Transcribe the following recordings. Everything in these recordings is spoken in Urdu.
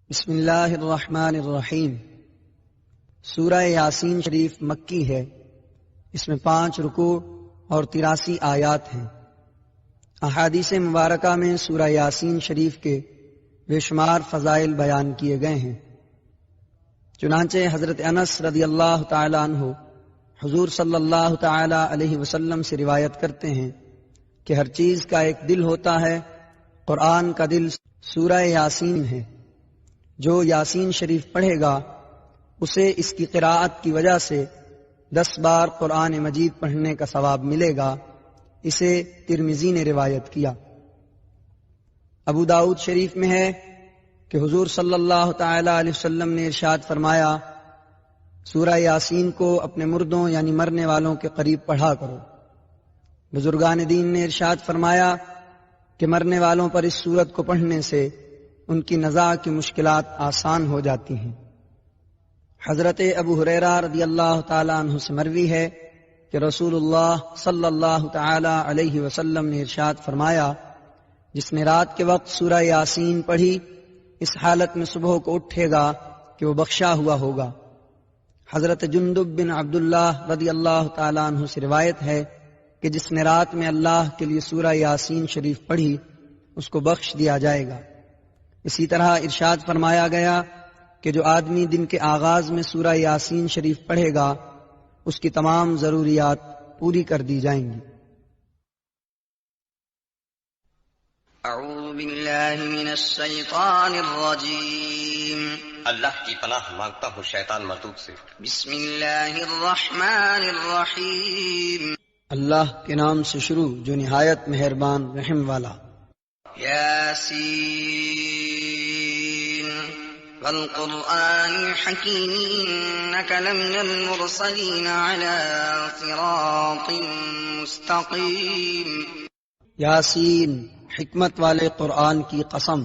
بسم اللہ الرحمن الرحیم۔ سورہ یاسین شریف مکی ہے۔ اس میں 5 رکوع اور 83 آیات ہیں۔ احادیث مبارکہ میں سورہ یاسین شریف کے بے شمار فضائل بیان کیے گئے ہیں۔ چنانچہ حضرت انس رضی اللہ تعالی عنہ حضور صلی اللہ تعالی علیہ وسلم سے روایت کرتے ہیں کہ ہر چیز کا ایک دل ہوتا ہے، قرآن کا دل سورہ یاسین ہے۔ جو یاسین شریف پڑھے گا اسے اس کی قراءت کی وجہ سے 10 بار قرآن مجید پڑھنے کا ثواب ملے گا۔ اسے ترمذی نے روایت کیا۔ ابو داؤد شریف میں ہے کہ حضور صلی اللہ تعالی علیہ وسلم نے ارشاد فرمایا، سورہ یاسین کو اپنے مردوں یعنی مرنے والوں کے قریب پڑھا کرو۔ بزرگان دین نے ارشاد فرمایا کہ مرنے والوں پر اس سورت کو پڑھنے سے ان کی نزاع کی مشکلات آسان ہو جاتی ہیں۔ حضرت ابو ہریرہ رضی اللہ تعالی عنہ سے مروی ہے کہ رسول اللہ صلی اللہ تعالی علیہ وسلم نے ارشاد فرمایا، جس نے رات کے وقت سورہ یاسین پڑھی اس حالت میں صبح کو اٹھے گا کہ وہ بخشا ہوا ہوگا۔ حضرت جندب بن عبداللہ رضی اللہ تعالی عنہ سے روایت ہے کہ جس نے رات میں اللہ کے لیے سورہ یاسین شریف پڑھی اس کو بخش دیا جائے گا۔ اسی طرح ارشاد فرمایا گیا کہ جو آدمی دن کے آغاز میں سورہ یاسین شریف پڑھے گا اس کی تمام ضروریات پوری کر دی جائیں گی۔ اعوذ باللہ من الشیطان الرجیم۔ اللہ کی پناہ مانگتا ہوں شیطان مردود سے۔ بسم اللہ الرحمن الرحیم۔ اللہ کے نام سے شروع جو نہایت مہربان رحم والا۔ یاسین والقرآن الحکیم انک لمن المرسلین علی صراط مستقیم۔ یاسین، حکمت والے قرآن کی قسم،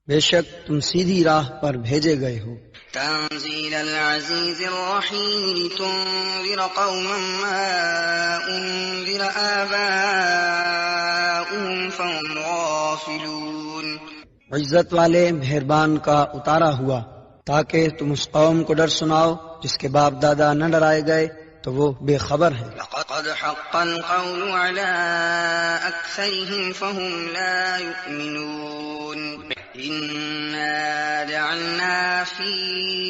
بے شک تم سیدھی راہ پر بھیجے گئے ہو۔ تنزیل العزیز الرحیم لتنذر قوما ما انذر آباؤهم فهم غافلون۔ عزت والے مہربان کا اتارا ہوا تاکہ تم اس قوم کو ڈر سناؤ جس کے باپ دادا نہ ڈرائے گئے تو وہ بے خبر ہیں۔ لقد حق القول على أكثرهم فهم لا يؤمنون۔ إنا جعلنا في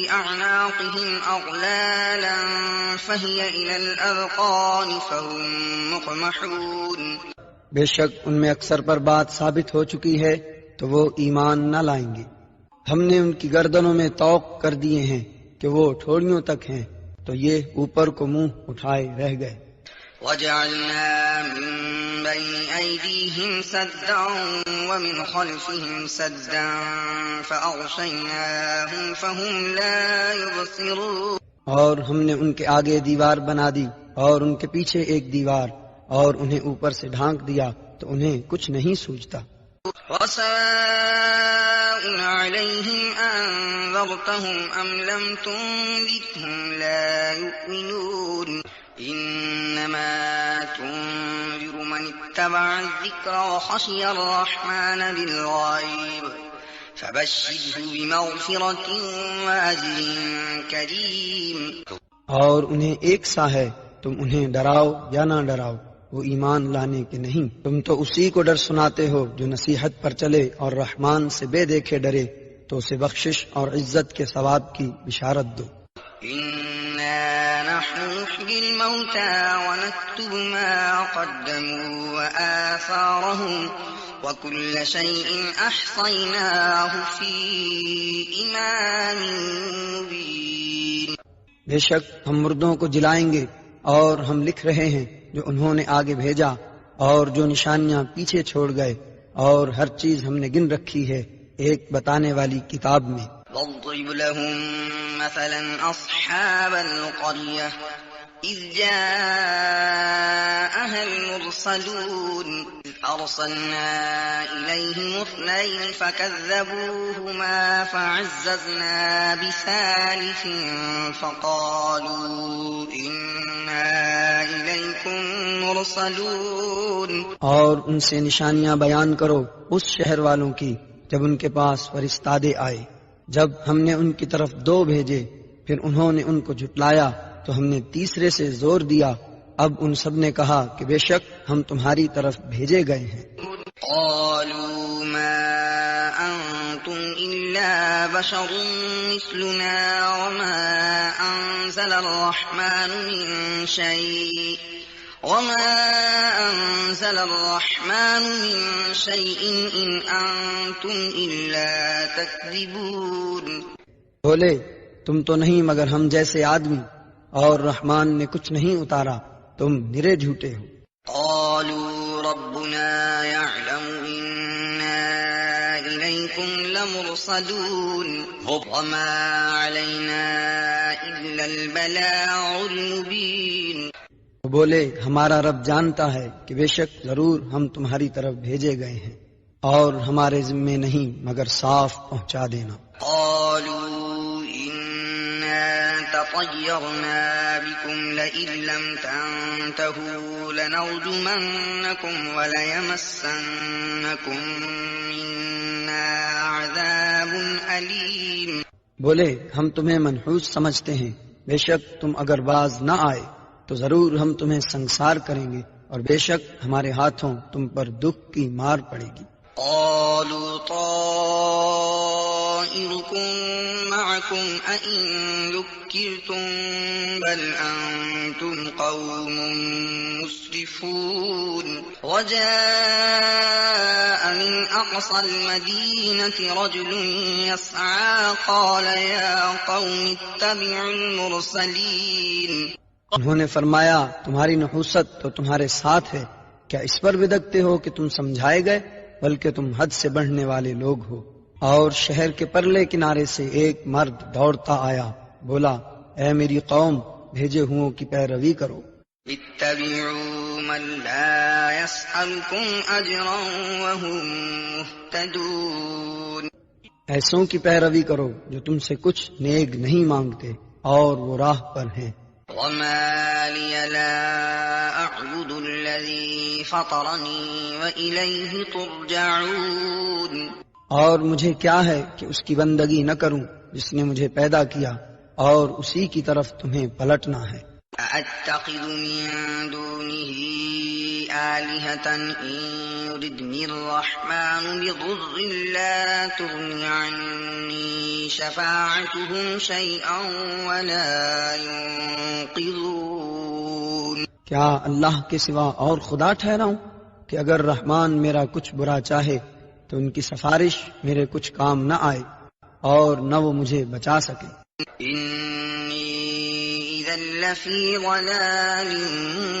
أعناقهم أغلالا فهي إلى الأذقان فهم مقمحون۔ بے شک ان میں اکثر پر بات ثابت ہو چکی ہے تو وہ ایمان نہ لائیں گے۔ ہم نے ان کی گردنوں میں طوق کر دیے ہیں کہ وہ ٹھوڑیوں تک ہیں تو یہ اوپر کو منہ اٹھائے رہ گئے۔ وَجَعَلْنَا مِن بَيْنِ أَيْدِيهِمْ سَدًّا وَمِنْ خَلْفِهِمْ سَدًّا فَأَغْشَيْنَاهُمْ فَهُمْ لَا يُبْصِرُونَ۔ اور ہم نے ان کے آگے دیوار بنا دی اور ان کے پیچھے ایک دیوار اور انہیں اوپر سے ڈھانک دیا تو انہیں کچھ نہیں سوجتا۔ وَسَوَاءٌ عَلَيْهِمْ أَنذَرْتَهُمْ أَمْ لَمْ تُنذِرْهُمْ لَا يُؤْمِنُونَ۔ إِنَّمَا تُنذِرُ مَنِ اتَّبَعَ الذِّكْرَ وَخَشِيَ الرَّحْمَنَ بِالْغَيْبِ فَبَشِّرْهُ بِمَغْفِرَةٍ وَأَجْرٍ كَرِيمٍ۔ اور انہیں ایک سا ہے، تم انہیں ڈراؤ یا نہ ڈراؤ، وہ ایمان لانے کے نہیں۔ تم تو اسی کو ڈر سناتے ہو جو نصیحت پر چلے اور رحمان سے بے دیکھے ڈرے تو اسے بخشش اور عزت کے ثواب کی بشارت دو۔ إِنَّا نَحْنُ نُحْيِي الْمَوْتَىٰ وَنَكْتُبُ مَا قَدَّمُوا وَآثَارَهُمْ وَكُلَّ شَيْءٍ أَحْصَيْنَاهُ فِي إِمَامٍ مُّبِينٍ۔ بے شک ہم مردوں کو جلائیں گے اور ہم لکھ رہے ہیں جو انہوں نے آگے بھیجا اور جو نشانیاں پیچھے چھوڑ گئے، اور ہر چیز ہم نے گن رکھی ہے ایک بتانے والی کتاب میں۔ وَاضْرِبْ لَهُم مَّثَلًا أَصْحَابَ الْقَرْيَةِ إِذْ جَاءَهَا الْمُرْسَلُونَ۔ أَرْسَلْنَا إِلَيْهِمُ 2 فَكَذَّبُوهُمَا فَعَزَّزْنَا بِثَالِثٍ فَقَالُوا إِنَّا إِلَيْكُمْ مُرْسَلُونَ۔ اور ان سے نشانیاں بیان کرو اس شہر والوں کی جب ان کے پاس فرستادے آئے، جب ہم نے ان کی طرف 2 بھیجے پھر انہوں نے ان کو جھٹلایا تو ہم نے تیسرے سے زور دیا. اب ان سب نے کہا کہ بے شک ہم تمہاری طرف بھیجے گئے ہیں. قالوا ما أنتم إلا بشر مثلنا وما أنزل الرحمن من شيء إن أنتم إلا تكذبون. بولے تم تو نہیں مگر ہم جیسے آدمی اور رحمان نے کچھ نہیں اتارا، تم نرے جھوٹے ہو. قالوا ربنا يعلم إنا إليكم لمرسلون وما علينا إلا البلاغ المبين. بولے ہمارا رب جانتا ہے کہ بے شک ضرور ہم تمہاری طرف بھیجے گئے ہیں اور ہمارے ذمے نہیں مگر صاف پہنچا دینا. قالوا إنا تطيرنا بكم لئن لم تنتهوا لنرجمنكم وليمسنكم منا عذاب أليم. بولے ہم تمہیں منحوس سمجھتے ہیں، بے شک تم اگر باز نہ آئے تو ضرور ہم تمہیں سنسار کریں گے اور بے شک ہمارے ہاتھوں تم پر دکھ کی مار پڑے گی. قالوا طائركم معكم أئن ذكرتم بل أنتم قوم مسرفون. وجاء من أقصى المدينة رجل يسعى قال يا قوم اتبعوا المرسلين. انہوں نے فرمایا تمہاری نحوست تو تمہارے ساتھ ہے، کیا اس پر بدکتے ہو کہ تم سمجھائے گئے، بلکہ تم حد سے بڑھنے والے لوگ ہو. اور شہر کے پرلے کنارے سے ایک مرد دوڑتا آیا، بولا اے میری قوم بھیجے ہوں کی پیروی کرو. اتبعوا من لا يسألكم أجرا وهم مهتدون. ایسوں کی پیروی کرو جو تم سے کچھ نیک نہیں مانگتے اور وہ راہ پر ہیں. وما لي لا أعبد الذي فطرني وإليه ترجعون. اور مجھے کیا ہے کہ اس کی بندگی نہ کروں جس نے مجھے پیدا کیا اور اسی کی طرف تمہیں پلٹنا ہے. أأتخذ من دونه آلهة إن يردني الرحمن بضر لا تغن عني شفاعتهم شيئا ولا ينقذون. کیا اللہ کے سوا اور خدا ٹھہراؤں کہ اگر رحمان میرا کچھ برا چاہے تو ان کی سفارش میرے کچھ کام نہ آئے اور نہ وہ مجھے بچا سکے. لفی ضلال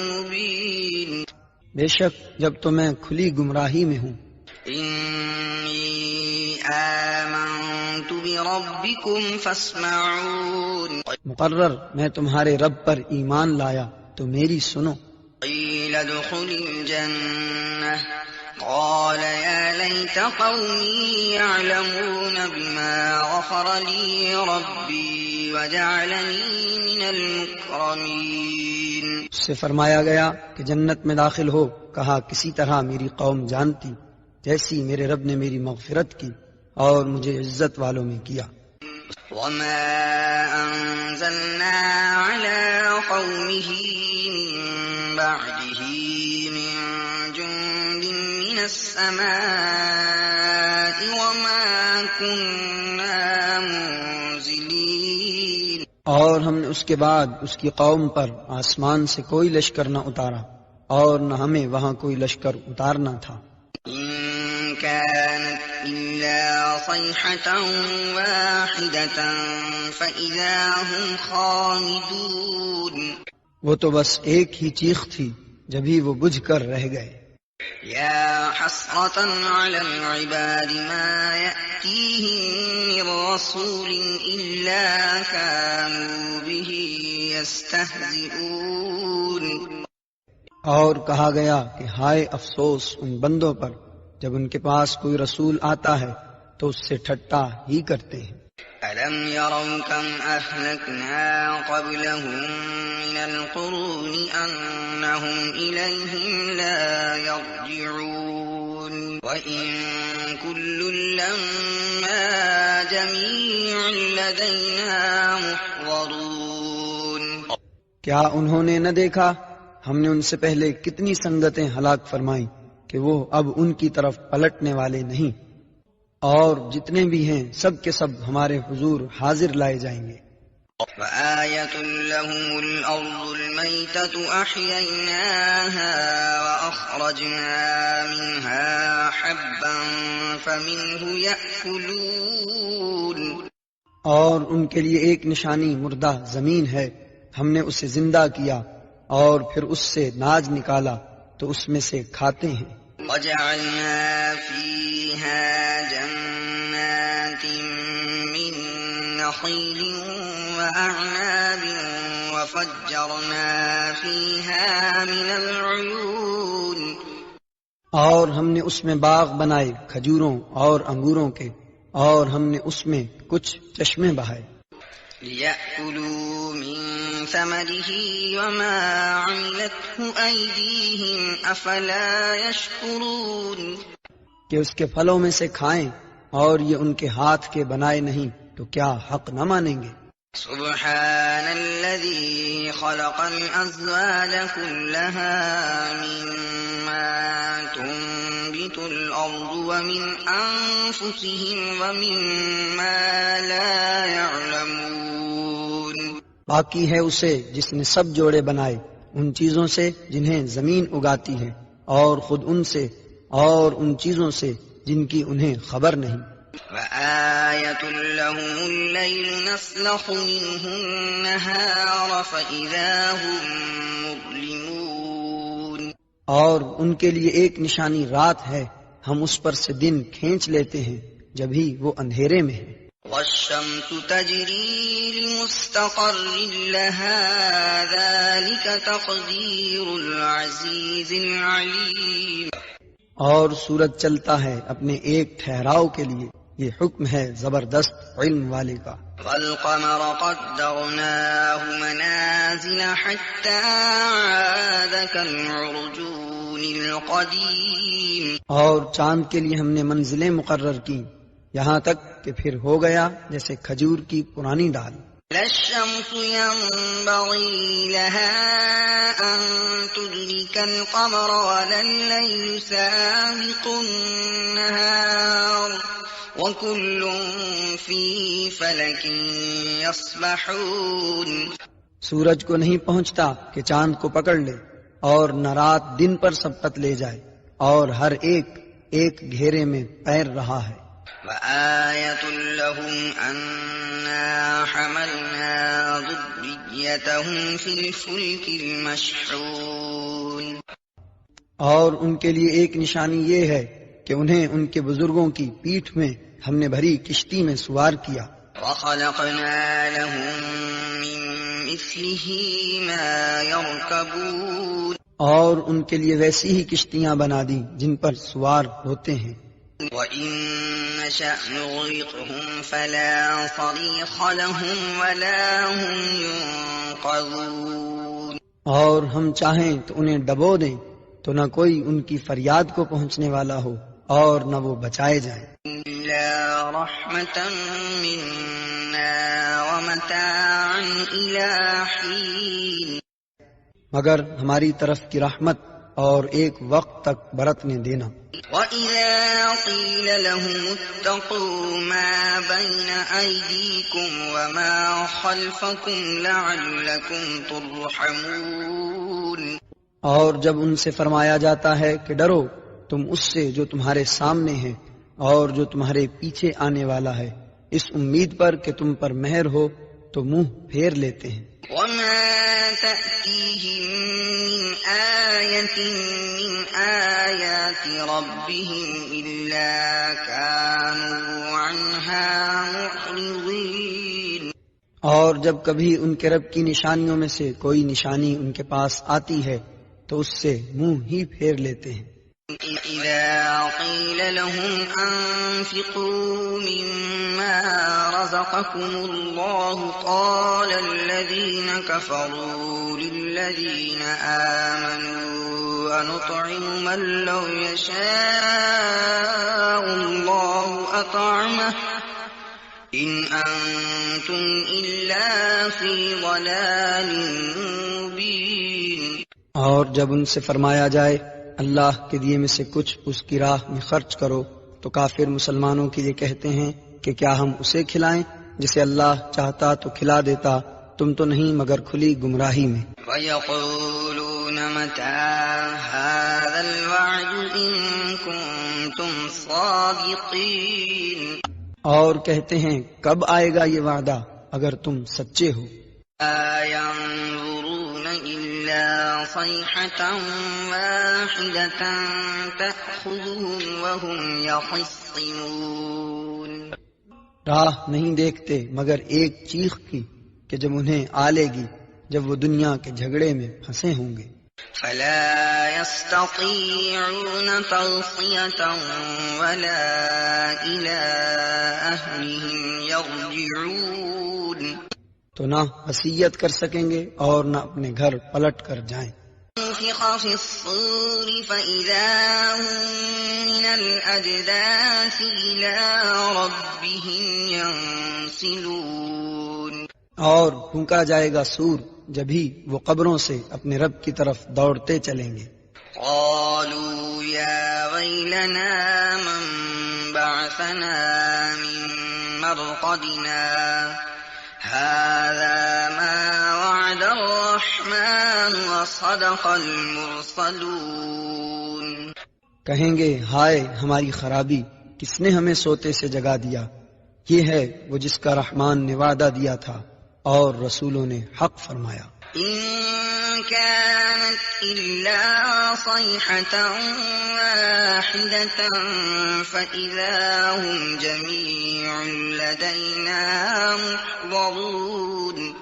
مبین. بے شک جب تو میں کھلی گمراہی میں ہوں. انی آمنت بربکم فاسمعون. مقرر میں تمہارے رب پر ایمان لایا تو میری سنو. قیل ادخل الجنہ قال يا ليت قومي يعلمون بما غفر لي ربي وجعلني من المكرمين. اس سے فرمایا گیا کہ جنت میں داخل ہو. کہا کسی طرح میری قوم جانتی جیسی میرے رب نے میری مغفرت کی اور مجھے عزت والوں میں کیا. وما أنزلنا على قومه من بعده من جند من السماء وما كنا منزلين. اور ہم نے اس کے بعد اس کی قوم پر آسمان سے کوئی لشکر نہ اتارا اور نہ ہمیں وہاں کوئی لشکر اتارنا تھا. إن كانت إلا صيحة واحدة فإذا هم خامدون. وہ تو بس ایک ہی چیخ تھی جبھی وہ بجھ کر رہ گئے. يا حسرة على العباد ما يأتيهم من رسول إلا كانوا به يستهزئون. اور کہا گیا کہ ہائے افسوس ان بندوں پر جب ان کے پاس کوئی رسول آتا ہے تو اس سے ٹھٹا ہی کرتے ہیں. أَلَمْ يَرَوْا كَمْ أَهْلَكْنَا قَبْلَهُمْ مِنَ الْقُرُونِ أَنَّهُمْ إِلَيْهِمْ لَا يَرْجِعُونَ. وَإِن كُلٌّ لَّمَّا جَمِيعٌ لدينا محضرون کیا انہوں نے نہ دیکھا ہم نے ان سے پہلے کتنی سنگتیں ہلاک فرمائیں کہ وہ اب ان کی طرف پلٹنے والے نہیں، اور جتنے بھی ہیں سب کے سب ہمارے حضور حاضر لائے جائیں گے۔ وآية لهم الأرض الميتة أحييناها وأخرجنا منها حبا فمنه يأكلون، اور ان کے لیے ایک نشانی مردہ زمین ہے، ہم نے اسے زندہ کیا اور پھر اس سے ناج نکالا تو اس میں سے کھاتے ہیں۔ وجعلنا فيها جنات من نخيل وأعناب وفجرنا فيها من العيون، اور ہم نے اس میں باغ بنائے کھجوروں اور انگوروں کے، اور ہم نے اس میں کچھ چشمے بہائے۔ ليأكلوا من ثمره وما عملته أيديهم أفلا يشكرون، کہ اس کے پھلوں میں سے کھائیں اور یہ ان کے ہاتھ کے بنائے نہیں تو کیا حق نہ مانیں گے؟ سبحان الذي خلق الأزواج كلها مما تنبت الأرض ومن أنفسهم ومما لا يعلمون، باقی ہے اسے جس نے سب جوڑے بنائے ان چیزوں سے جنہیں زمین اگاتی ہے، اور خود ان سے اور ان چیزوں سے جن کی انہیں خبر نہیں۔ وآية لهم الليل نسلخ منه النهار فإذا هم مظلمون، اور ان کے لیے ایک نشانی رات ہے، ہم اس پر سے دن کھینچ لیتے ہیں جبھی وہ اندھیرے میں ہے۔ والشمس تجري لمستقر لها ذلك تقدير العزيز العليم، اور سورج چلتا ہے اپنے ایک ٹھہراؤ کے لیے، یہ حکم ہے زبردست علم والے کا۔ والقمر قدرناه منازل حتى عاد كالعرجون القديم، اور چاند کے لیے ہم نے منزلیں مقرر کی یہاں تک کہ پھر ہو گیا جیسے کھجور کی پرانی ڈال۔ لا الشمس ينبغي لها أن تدرك القمر ولا الليل سابق النهار وكل في فلك يسبحون، سورج کو نہیں پہنچتا کہ چاند کو پکڑ لے، اور نہ رات دن پر سبقت لے جائے، اور ہر ایک ایک گھیرے میں تیر رہا ہے۔ وآية لهم أنا حملنا ذريتهم في الفلك المشحون، اور ان کے لیے ایک نشانی یہ ہے کہ انہیں ان کے بزرگوں کی پیٹھ میں ہم نے بھری کشتی میں سوار کیا۔ وخلقنا لهم من مثله ما يركبون، اور ان کے لیے ویسی ہی کشتیاں بنا دی جن پر سوار ہوتے ہیں۔ وإن نشأ نغرقهم فلا صريخ لهم ولا هم ينقذون، اور ہم چاہیں تو انہیں ڈبو دیں تو نہ کوئی ان کی فریاد کو پہنچنے والا ہو اور نہ وہ بچائے جائیں۔ إلا رحمة منا ومتاعا إلى حين، مگر ہماری طرف کی رحمت اور ایک وقت تک برتنے دینا۔ وَإِذَا قِيلَ لَهُمُ اتَّقُوا مَا بَيْنَ أَيْدِيكُمْ وَمَا خَلْفَكُمْ لَعَلَّكُمْ تُرْحَمُونَ، اور جب ان سے فرمایا جاتا ہے کہ ڈرو تم اس سے جو تمہارے سامنے ہے اور جو تمہارے پیچھے آنے والا ہے، اس امید پر کہ تم پر مہر ہو تو منہ پھیر لیتے ہیں۔ وَمَا تَأْتِيهِم مِّنْ آيَةٍ مِّنْ آيَاتِ رَبِّهِمْ إِلَّا كَانُوا عَنْهَا مُعْرِضِينَ، اور جب کبھی ان کے رب کی نشانیوں میں سے کوئی نشانی ان کے پاس آتی ہے تو اس سے منہ ہی پھیر لیتے ہیں۔ إِذَا قِيلَ لَهُمْ أَنفِقُوا مِمَّا رَزَقَكُمُ اللَّهُ قَالَ الَّذِينَ كَفَرُوا لِلَّذِينَ آمَنُوا أَنُطْعِمُ مَن لَّوْ يَشَاءُ اللَّهُ أَطْعَمَهُ إن أنتم إلا في ضلال مبين۔ اور جب ان سے فرمایا جائے اللہ کے دیے میں سے کچھ اس کی راہ میں خرچ کرو تو کافر مسلمانوں کے لیے کہتے ہیں کہ کیا ہم اسے کھلائیں جسے اللہ چاہتا تو کھلا دیتا، تم تو نہیں مگر کھلی گمراہی میں۔ وَيَقُولُونَ مَتَى هَذَا الْوَعْدُ إِن كُنتُمْ صَادِقِينَ۔ اور کہتے ہیں کب آئے گا یہ وعدہ اگر تم سچے ہو۔ لا ينظرون إلا صيحة واحدة تأخذهم وهم يخصمون۔ راہ نہیں دیکھتے مگر ایک چیخ کی کہ جب انہیں آ لے گی جب وہ دنیا کے جھگڑے میں پھنسے ہوں گے۔ فلا يستطيعون توصية ولا إلى أهلهم يرجعون۔ تو نہ وصیت کر سکیں گے اور نہ اپنے گھر پلٹ کر جائیں۔ نفخ في الصور فإذا هم من الأجداث إلى ربهم ينسلون۔ اور پھونکا جائے گا سور، جبھی وہ قبروں سے اپنے رب کی طرف دوڑتے چلیں گے۔ قالوا يا ويلنا من بعثنا من مرقدنا هذا ما وعد الرحمن وصدق المرسلون۔ کہیں گے ہائے ہماری خرابی، کس نے ہمیں سوتے سے جگا دیا، یہ ہے وہ جس کا رحمان نے وعدہ دیا تھا اور رسولوں نے حق فرمایا۔ إن كانت إلا صيحة واحدة فإذا هم جميع لدينا محضرون۔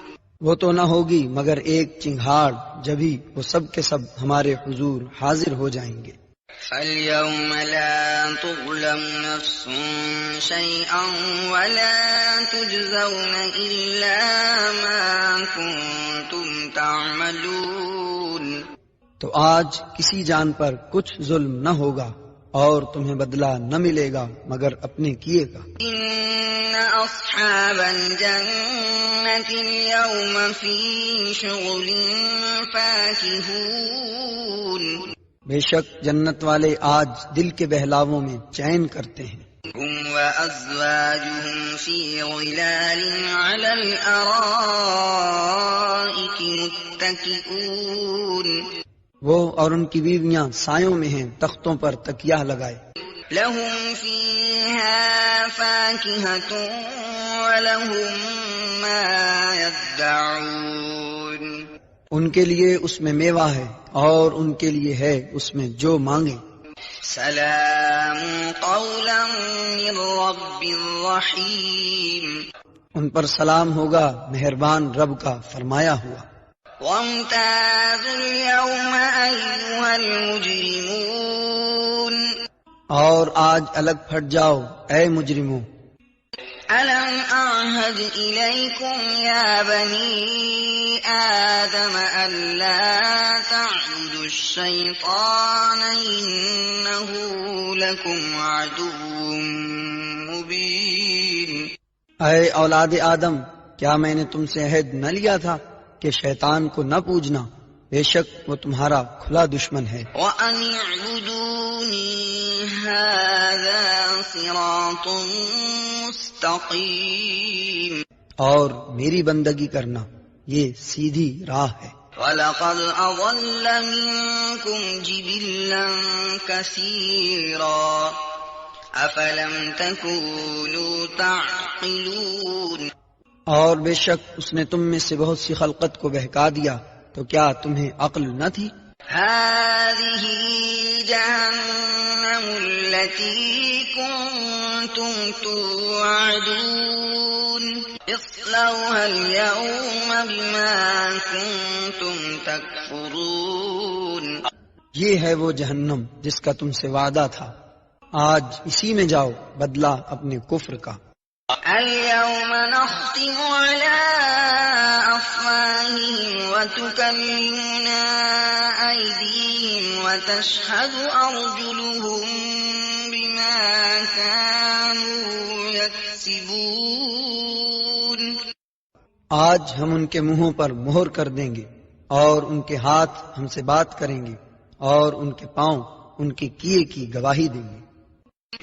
وہ تو نہ ہوگی مگر ایک چنگھاڑ، جبھی وہ سب کے سب ہمارے حضور حاضر ہو جائیں گے۔ فاليوم لا تظلم نفس شيئا ولا تجزون إلا ما كنتم تعملون۔ تو آج کسی جان پر کچھ ظلم نہ ہوگا اور تمہیں بدلہ نہ ملے گا مگر اپنے کیے کا۔ إن أصحاب الجنة اليوم في شغل فاكهون۔ بے شک جنت والے آج دل کے بہلاووں میں چین کرتے ہیں۔ هم وأزواجهم في ظلال على الأرائك متكئون۔ وہ اور ان کی بیویاں سایوں میں ہیں، تختوں پر تکیہ لگائے۔ لهم فيها فاكهة ولهم ما يدعون۔ ان کے لیے اس میں میوہ ہے اور ان کے لیے ہے اس میں جو مانگے۔ سلام قولا من رب رحیم۔ ان پر سلام ہوگا مہربان رب کا فرمایا ہوا۔ وامتازوا اليوم أيها المجرمون۔ اور آج الگ پھٹ جاؤ اے مجرموں۔ ألم أعهد إليكم يا بني آدم ألا تعبدوا الشيطان إنه لكم عدو مبين۔ اے اولاد آدم، کیا میں نے تم سے عہد نہ لیا تھا کہ شیطان کو نہ پوجنا، بے شک وہ تمہارا کھلا دشمن ہے۔ وَأَنِ اعْبُدُونِي هَذَا صِرَاطٌ مُسْتَقِيمٌ۔ اور میری بندگی کرنا یہ سیدھی راہ ہے۔ وَلَقَدْ أَضَلَّ مِنكُمْ جِبِلًّا كَثِيرًا أَفَلَمْ تَكُونُوا تَعْقِلُونَ۔ اور بے شک اس نے تم میں سے بہت سی خلقت کو بہکا دیا، تو کیا تمہیں عقل نہ تھی؟ هذه جهنم التي كنتم توعدون اصلوها اليوم بما كنتم تكفرون۔ یہ ہے وہ جہنم جس کا تم سے وعدہ تھا، آج اسی میں جاؤ بدلہ اپنے کفر کا۔ اليوم نختم على أفواههم وتكلمنا أيديهم وتشهد أرجلهم بما كانوا يكسبون۔ يكسبون آج ہم ان کے منہوں پر مہر کر دیں گے اور ان کے ہاتھ ہم سے بات کریں گے اور ان کے پاؤں ان کے کیے کی گواہی دیں گے۔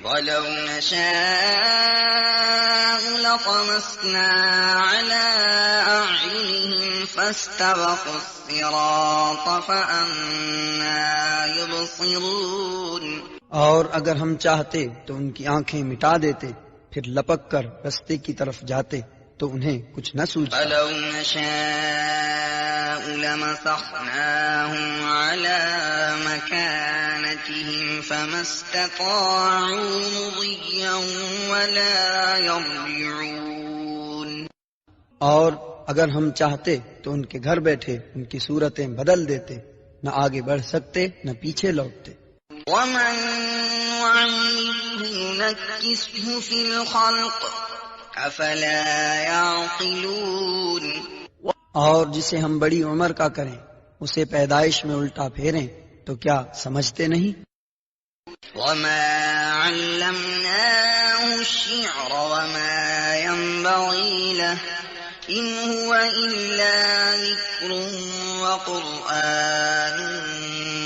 وَلَوْ نَشَاءُ لَطَمَسْنَا عَلَىٰ أَعْيُنِهِمْ فَاسْتَبَقُوا الصِّرَاطَ فَأَنَّىٰ يُبْصِرُونَ۔ اور اگر ہم چاہتے تو ان کی آنکھیں مٹا دیتے، پھر لپک کر رستے کی طرف جاتے تو انہیں کچھ نہ سوچتا۔ وَلَوْ نَشَاءُ لَمَسَخْنَاهُمْ عَلَىٰ مَكَانَتِهِمْ فَمَا اسْتَطَاعُوا مُضِيًّا وَلَا يَرْجِعُونَ۔ اور اگر ہم چاہتے تو ان کے گھر بیٹھے ان کی صورتیں بدل دیتے، نہ آگے بڑھ سکتے نہ پیچھے لوٹتے۔ وَمَن نُّعَمِّرْهُ نُنَكِّسْهُ فِي الْخَلْقِ أَفَلَا يَعْقِلُونَ۔ اور جسے ہم بڑی عمر کا کریں، اسے پیدائش میں الٹا پھیریں تو کیا سمجھتے نہیں؟ وَمَا عَلَّمْنَاهُ الشِّعْرَ وَمَا يَنبَغِي لَهُ إِنْ هُوَ إِلَّا ذِكْرٌ وَقُرْآنٌ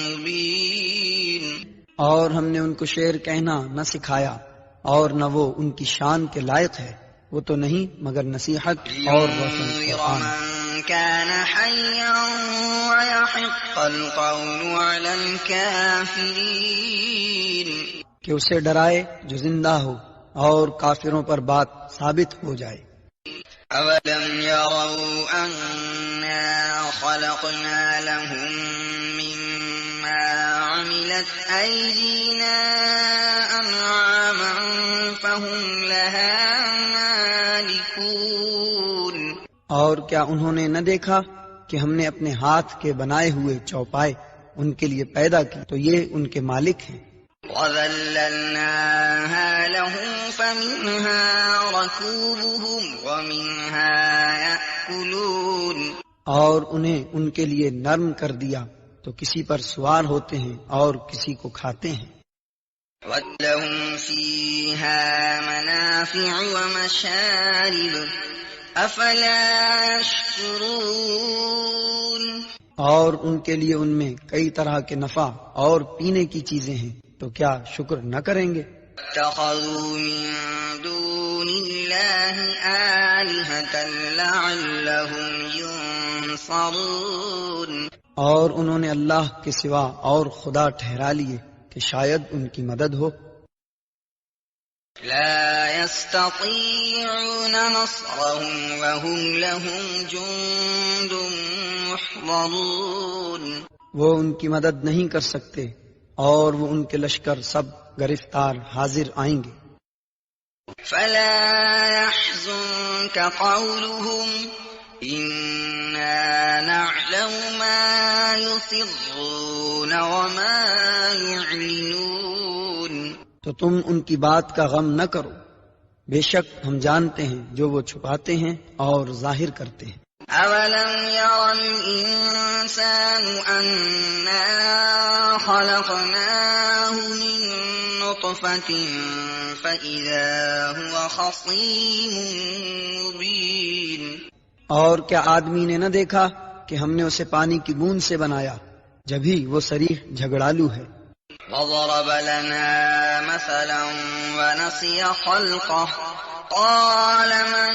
مُّبِينٌ۔ اور ہم نے ان کو شعر کہنا نہ سکھایا اور نہ وہ ان کی شان کے لائق ہے، وہ تو نہیں مگر نصیحت اور روشن قرآن۔ لِيُنذِرَ مَن كَانَ حَيًّا وَيَحِقَّ الْقَوْلُ عَلَى الْكَافِرِينَ۔ کہ اسے ڈرائے جو زندہ ہو اور کافروں پر بات ثابت ہو جائے۔ أَوَلَمْ يَرَوْا أَنَّا خَلَقْنَا لَهُم مِّمَّا عَمِلَتْ أَيْدِينَا أَنْعَامًا فَهُمْ لَهَا مَالِكُونَ۔ اور کیا انہوں نے نہ دیکھا کہ ہم نے اپنے ہاتھ کے بنائے ہوئے چوپائے ان کے لیے پیدا کی تو یہ ان کے مالک ہیں۔ وَذَلَّلْنَاهَا لَهُمْ فَمِنْهَا رَكُوبُهُمْ وَمِنْهَا يَأْكُلُونَ۔ اور انہیں ان کے لیے نرم کر دیا تو کسی پر سوار ہوتے ہیں اور کسی کو کھاتے ہیں۔ وَلَهُمْ فِيهَا مَنَافِعُ وَمَشَارِبُ أَفَلَا يَشْكُرُونَ۔ اور ان کے لیے ان میں کئی طرح کے نفع اور پینے کی چیزیں ہیں تو کیا شکر نہ کریں گے؟ اتخذوا من دون الله آلهة لعلهم ينصرون۔ اور انہوں نے اللہ کے سوا اور خدا ٹھہرا لیے کہ شاید ان کی مدد ہو۔ لا يستطيعون نصرهم وهم لهم جند محضرون۔ وہ ان کی مدد نہیں کر سکتے اور وہ ان کے لشکر سب گرفتار حاضر آئیں گے۔ فلا يحزنك قولهم إنا نعلم ما يسرون وما يعلنون۔ تو تم ان کی بات کا غم نہ کرو، بے شک ہم جانتے ہیں جو وہ چھپاتے ہیں اور ظاہر کرتے ہیں۔ أَوَلَمْ يَرَ الْإِنسَانُ أَنَّا خَلَقْنَاهُ مِن نُّطْفَةٍ فَإِذَا هُوَ خَصِيمٌ مُّبِينٌ۔ اور کیا آدمی نے نہ دیکھا کہ ہم نے اسے پانی کی بوند سے بنایا، جبھی وہ صریح جھگڑالو ہے۔ وَضَرَبَ لَنَا مَثَلًا وَنَسِيَ خَلْقَهُ قَالَ مَن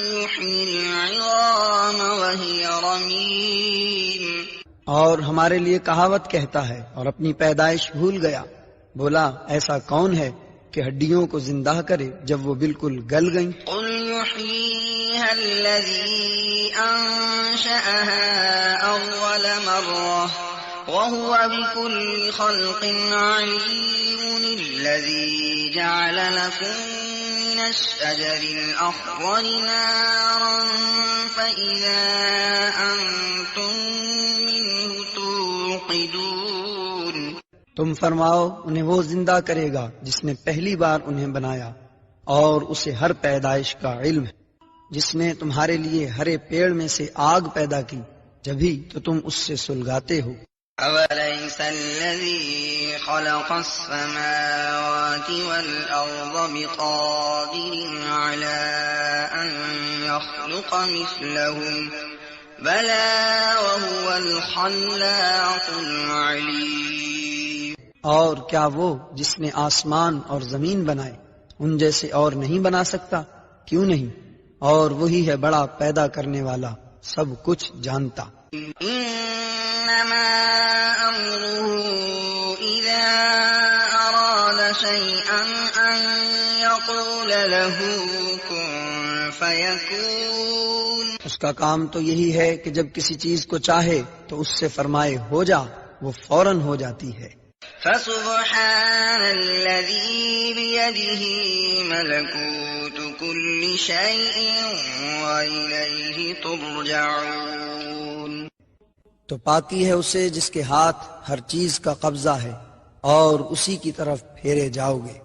يُحْيِي الْعِظَامَ وَهِيَ رَمِيمٌ۔ اور ہمارے لیے کہاوت کہتا ہے اور اپنی پیدائش بھول گیا، بولا ایسا کون ہے کہ ہڈیوں کو زندہ کرے جب وہ بالکل گل گئیں؟ قُلْ يُحْيِيهَا الَّذِي أَنشَأَهَا أَوَّلَ مَرَّةٍ وَهُوَ بِكُلِّ خَلْقٍ عَلِيمٌ الَّذِي جَعَلَ لَكُم مِّنَ الشَّجَرِ الْأَخْضَرِ نَارًا فَإِذَا أَنتُم مِّنْهُ تُوقِدُونَ۔ تم فرماؤ انہیں وہ زندہ کرے گا جس نے پہلی بار انہیں بنایا اور اسے ہر پیدائش کا علم ہے، جس نے تمہارے لیے ہرے پیڑ میں سے آگ پیدا کی، جبھی تو تم اس سے سلگاتے ہو۔ أوليس الذي خلق السماوات والأرض بقادر على أن يخلق مثلهم بلى وهو الخلاق العليم. اور کیا وہ جس نے آسمان اور زمین بنائے ان جیسے اور نہیں بنا سکتا؟ کیوں نہیں؟ اور وہی ہے بڑا پیدا کرنے والا، سب کچھ جانتا. إنما أمره إذا أراد شيئا أن يقول له كن فيكون. اس کا کام تو یہی ہے کہ جب کسی چیز کو چاہے تو اس سے فرمائے ہو جا، وہ فوراً ہو جاتی ہے. فسبحان الذي بيده ملكوت كل شيء وإليه ترجعون. تو پاکی ہے اسے جس کے ہاتھ ہر چیز کا قبضہ ہے اور اسی کی طرف پھیرے جاؤ گے.